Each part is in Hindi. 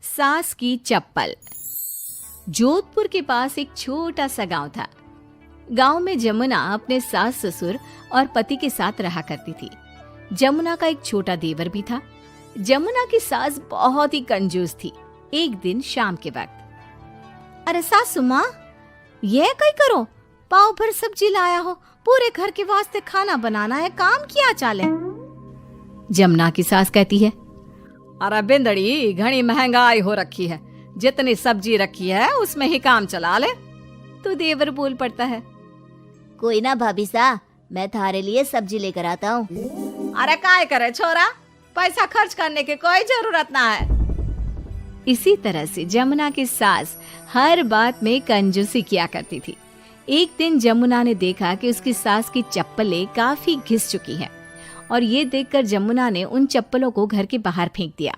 सास की चप्पल। जोधपुर के पास एक छोटा सा गांव था। गांव में जमुना अपने सास ससुर और पति के साथ रहा करती थी। जमुना का एक छोटा देवर भी था। जमुना की सास बहुत ही कंजूस थी। एक दिन शाम के वक्त, अरे सासू माँ, ये कई करो, पाव भर सब्जी लाया हो, पूरे घर के वास्ते खाना बनाना है, काम किया चाले। जमुना की सास कहती है, अरे बिंदड़ी, घनी महंगाई हो रखी है, जितनी सब्जी रखी है उसमें ही काम चला ले। तो देवर बोल पड़ता है, कोई ना भाभी सा, मैं थारे लिए सब्जी लेकर आता हूँ। अरे काय करे छोरा, पैसा खर्च करने की कोई जरूरत ना है। इसी तरह से जमुना की सास हर बात में कंजूसी किया करती थी। एक दिन जमुना ने देखा कि उसकी सास की चप्पलें काफी घिस चुकी हैं और ये देखकर जमुना ने उन चप्पलों को घर के बाहर फेंक दिया।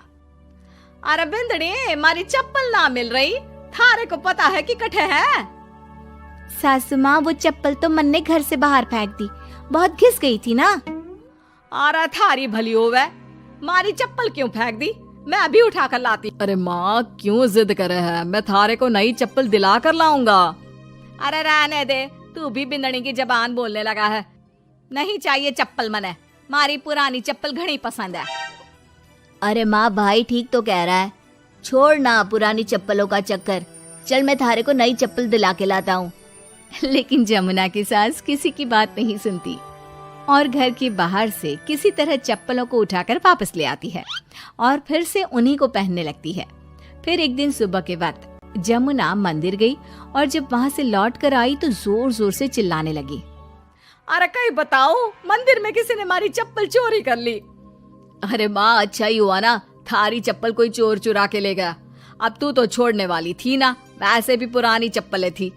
अरे बिंदड़ी, मारी चप्पल ना मिल रही, थारे को पता है कि कठे है। सासू माँ, वो चप्पल तो मन ने घर से बाहर फेंक दी, बहुत घिस गई थी ना। अरे थारी भली होवे, मारी चप्पल क्यों फेंक दी, मैं अभी उठा कर लाती। अरे माँ, क्यों जिद करे है, मैं थारे को नई चप्पल दिला कर लाऊंगा। अरे रहने दे, तू भी बिंदड़ी की जबान बोलने लगा है। नहीं चाहिए चप्पल मने, मारी पुरानी चप्पल घनी पसंद है। अरे माँ, भाई ठीक तो कह रहा है, छोड़ ना पुरानी चप्पलों का चक्कर, चल मैं थारे को नई चप्पल दिला के लाता हूँ। लेकिन जमुना की सास किसी की बात नहीं सुनती और घर के बाहर से किसी तरह चप्पलों को उठाकर वापस ले आती है और फिर से उन्हीं को पहनने लगती है। फिर एक दिन सुबह के वक्त जमुना मंदिर गई और जब वहाँ से लौट कर आई तो जोर जोर से चिल्लाने लगी, अरे कहीं बताओ, मंदिर में किसी ने हमारी चप्पल चोरी कर ली। अरे माँ, अच्छा ही हुआ ना, थारी चप्पल कोई चोर चुरा के ले गया। अब तू तो छोड़ने वाली थी ना, वैसे भी पुरानी चप्पलें थी।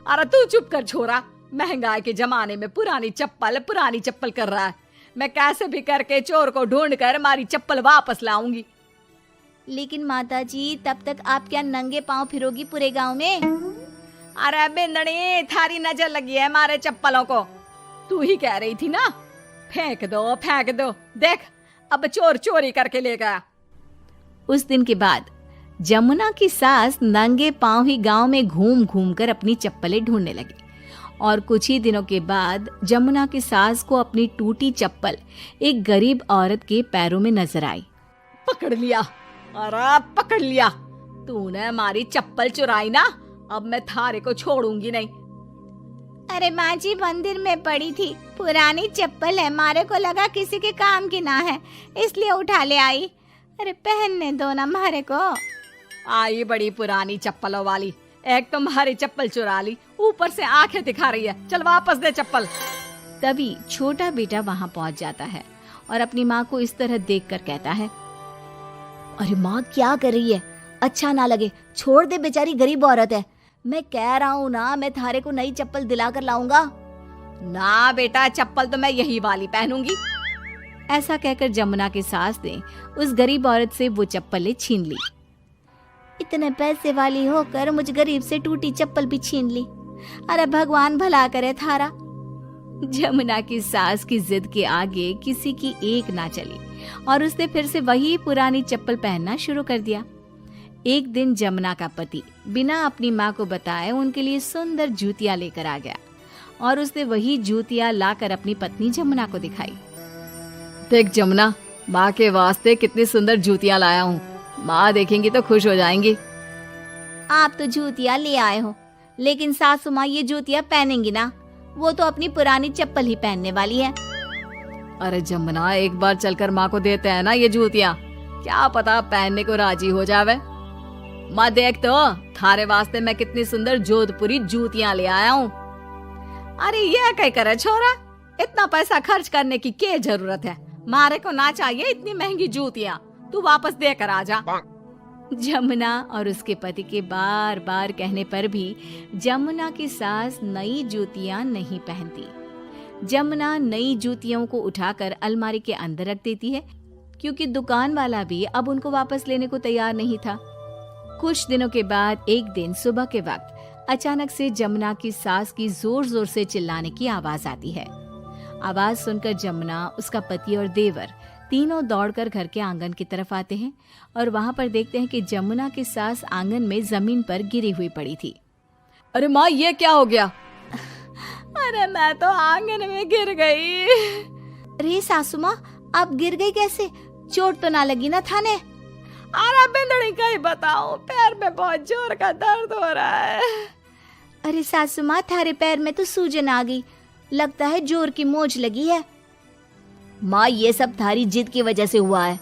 अरे तू चुप कर छोरा, महंगाई के जमाने में पुरानी चप्पल कर रहा है। मैं कैसे भी करके चोर को ढूंढ कर हमारी चप्पल वापस लाऊंगी। लेकिन माता जी, तब तक आप क्या नंगे पांव फिरोगी पूरे गांव में? अरे बिंदड़ी, थारी नजर लगी है हमारे चप्पलों को, तू ही कह रही थी ना, फेंक दो, देख अब चोर चोरी करके ले गया। उस दिन के बाद जमुना की सास नंगे पांव ही गांव में घूम घूम कर अपनी चप्पलें ढूंढने लगी और कुछ ही दिनों के बाद जमुना की सास को अपनी टूटी चप्पल एक गरीब औरत के पैरों में नजर आई। पकड़ लिया, अरे पकड़ लिया, तूने हमारी चप्पल चुराई ना, अब मैं थारे को छोड़ूंगी नहीं। अरे माँ जी, मंदिर में पड़ी थी, पुरानी चप्पल है, मारे को लगा किसी के काम की ना है, इसलिए उठा ले आई। अरे पहनने दो ना मारे को। आई बड़ी पुरानी चप्पलों वाली, एक तो हमारी चप्पल चुरा ली, ऊपर से आंखें दिखा रही है, चल वापस दे चप्पल। तभी छोटा बेटा वहां पहुंच जाता है और अपनी माँ को इस तरह देखकर कहता है, अरे माँ, क्या कर रही है, अच्छा ना लगे, छोड़ दे, बेचारी गरीब औरत है। मैं कह रहा हूँ ना, मैं थारे को नई चप्पल दिला कर लाऊंगा। ना बेटा, चप्पल तो मैं यही वाली पहनूंगी। ऐसा कहकर जमुना की सास ने उस गरीब औरत से वो चप्पलें छीन ली। इतने पैसे वाली होकर मुझ गरीब से टूटी चप्पल भी छीन ली। अरे भगवान भला करे थारा। जमुना की सास की जिद के आगे किसी की एक ना चली और उसने फिर से वही पुरानी चप्पल पहनना शुरू कर दिया। एक दिन जमुना का पति बिना अपनी माँ को बताए उनके लिए सुंदर जूतियां लेकर आ गया और उसने वही जूतियां लाकर अपनी पत्नी जमुना को दिखाई। देख जमुना, माँ के वास्ते कितनी सुंदर जूतियां लाया हूँ, माँ देखेंगी तो खुश हो जाएंगी। आप तो जूतियां ले आए हो, लेकिन सासू माँ ये जूतियां पहनेंगी ना, वो तो अपनी पुरानी चप्पल ही पहनने वाली है। अरे जमुना, एक बार चलकर माँ को देते हैं ना ये जूतियां, क्या पता पहनने को राजी हो जावे। माँ देख तो, थारे वास्ते मैं कितनी सुंदर जोधपुरी जूतियां ले आया हूँ। अरे ये क्या करे छोरा, इतना पैसा खर्च करने की क्या जरूरत है, मारे को ना चाहिए इतनी महंगी जूतियां, तू वापस देकर आ जा। जमुना और उसके पति के बार बार कहने पर भी जमुना की सास नई जूतियां नहीं पहनती। जमुना नई जूतियों को उठाकर अलमारी के अंदर रख देती है क्योंकि दुकान वाला भी अब उनको वापस लेने को तैयार नहीं था। कुछ दिनों के बाद एक दिन सुबह के वक्त अचानक से जमुना की सास की जोर जोर से चिल्लाने की आवाज आती है। आवाज सुनकर जमुना, उसका पति और देवर तीनों दौड़कर घर के आंगन की तरफ आते हैं और वहां पर देखते हैं कि जमुना की सास आंगन में जमीन पर गिरी हुई पड़ी थी। अरे माँ, ये क्या हो गया? अरे मैं तो आंगन में गिर गई। अरे सासू माँ, आप गिर गई कैसे? चोट तो ना लगी ना थाने? अरे बिंदड़ी कहीं बताओ, पैर में बहुत जोर का दर्द हो रहा है। अरे सासू माँ, थारे पैर में तो सूजन आ गई, लगता है जोर की मोच लगी है। माँ, ये सब थारी जिद की वजह से हुआ है।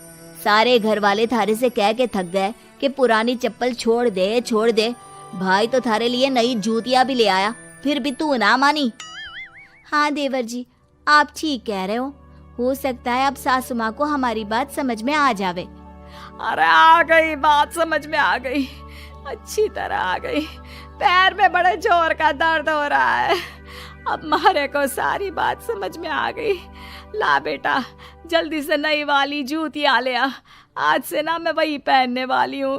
सारे घर वाले थारे से कह के थक गए कि पुरानी चप्पल छोड़ दे छोड़ दे। भाई तो थारे लिए नई जूतियां भी ले आया, फिर भी तू ना मानी। हाँ देवर जी, आप ठीक कह रहे हो सकता है अब सासू माँ को हमारी बात समझ में आ जावे। अरे आ गई, बात समझ में आ गई, अच्छी तरह आ गई। पैर में बड़े जोर का दर्द हो रहा है। अब मारे को सारी बात समझ में आ गई। ला बेटा, जल्दी से नई वाली जूतियां ले आ, आज से ना मैं वही पहनने वाली हूँ।